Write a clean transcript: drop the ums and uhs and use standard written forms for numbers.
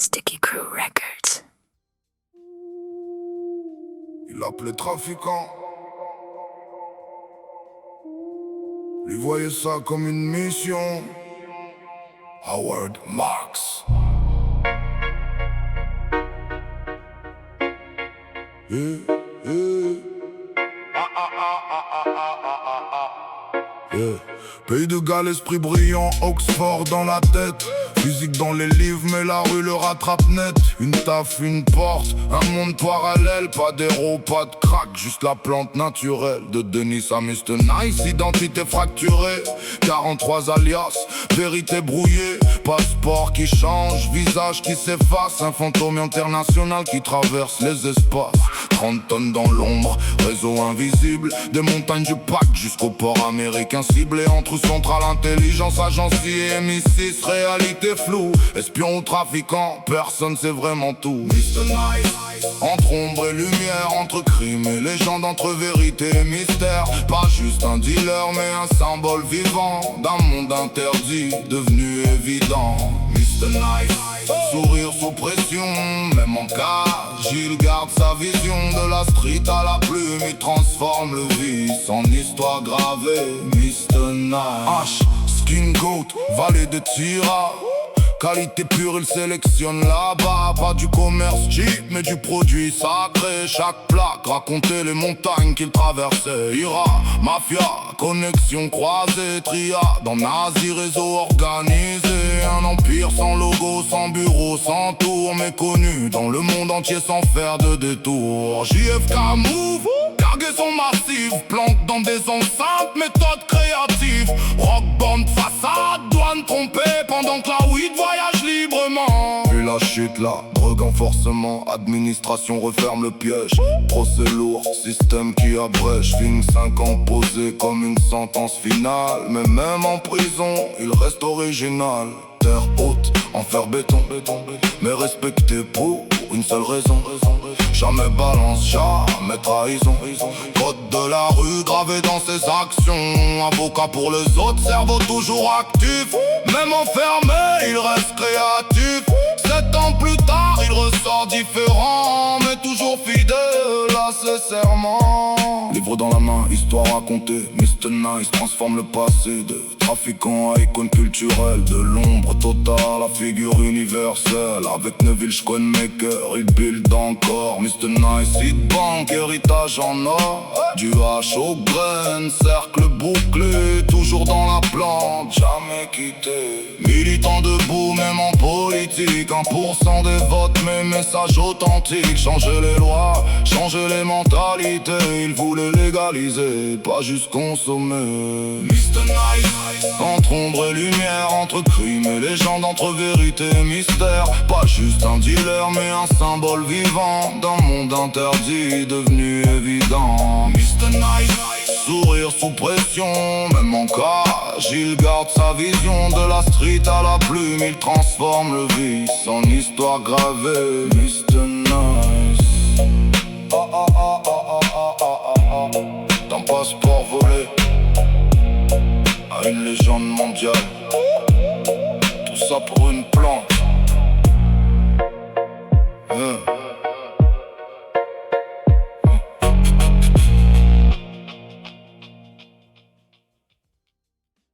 Sticky Crew Records. Il appelait trafiquant. Lui voyait ça comme une mission. Howard Marks. Yeah. Pays de Galles, esprit brillant, Oxford dans la tête. Physique dans les livres, mais la rue le rattrape net. Une taf, une porte, un monde parallèle. Pas d'héros, pas de crack, juste la plante naturelle. De Denis à Mr. Nice, identité fracturée. 43 alias, vérité brouillée. Passeport qui change, visage qui s'efface. Un fantôme international qui traverse les espaces. 30 tonnes dans l'ombre, réseau invisible. Des montagnes du pack jusqu'au port américain ciblé. Entre centrale, intelligence, agence et MI6, réalité floue. Espion ou trafiquant, personne sait vraiment tout. Mr. Nice, entre ombre et lumière, entre crime et légende, entre vérité et mystère. Pas juste un dealer mais un symbole vivant d'un monde interdit, devenu évident. Mr. Nice, sourire sous pression, même en cage, il garde sa vision. De la street à la plume, il transforme le vice en histoire gravée. Mr. Nice, H, skin goat, vallée de Tira. Qualité pure, il sélectionne là-bas. Pas du commerce cheap, mais du produit sacré. Chaque plaque racontait les montagnes qu'il traversait. Ira, mafia, connexion croisée. Triade, en Asie, réseau organisé. Un empire sans logo, sans bureau, sans tour. Méconnu dans le monde entier sans faire de détour. JFK move, cargaison massive. Planque dans des enceintes, méthode créative. Rock band façade, douane trompée. Pendant que la weed voyage librement. Puis la chute là, drogue en forcement. Administration referme le piège. Procès lourd, système qui abrège. Fin 5 ans posé comme une sentence finale. Mais même en prison, il reste original. Terre haute, enfer béton, mais respecté pour une seule raison. Jamais balance, jamais trahison. Code de la rue gravé dans ses actions. Avocat pour les autres, cerveau toujours actif. Même enfermé, il reste créatif. 7 ans plus tard, il ressort différent, mais toujours fidèle à ses serments. Livre dans la main, histoire racontée. Mr. Nice transforme le passé de trafiquant à icône culturelle. De l'ombre totale à figure universelle. Avec Neville Schoenmaker, il build encore. Mr. Nice, hit bank, héritage en or. Du H au grain, cercle bouclé. Toujours dans la plante, jamais quitté. Militant debout, même en politique. 1% des votes, mais messages authentiques. Changer les lois, changer les mentalités. Ils voulaient légaliser, pas juste consommer. Mr. Nice, entre ombre et lumière, entre crime et légende, entre vérité et mystère. Pas juste un dealer, mais un symbole vivant d'un monde interdit, devenu évident. Mr. Nice, sourire sous pression, même en cage, il garde sa vision. De la street à la plume, il transforme le vice en histoire gravée. Mr. Nice, d'un passeport volé à une légende mondiale. Tout ça pour une plante.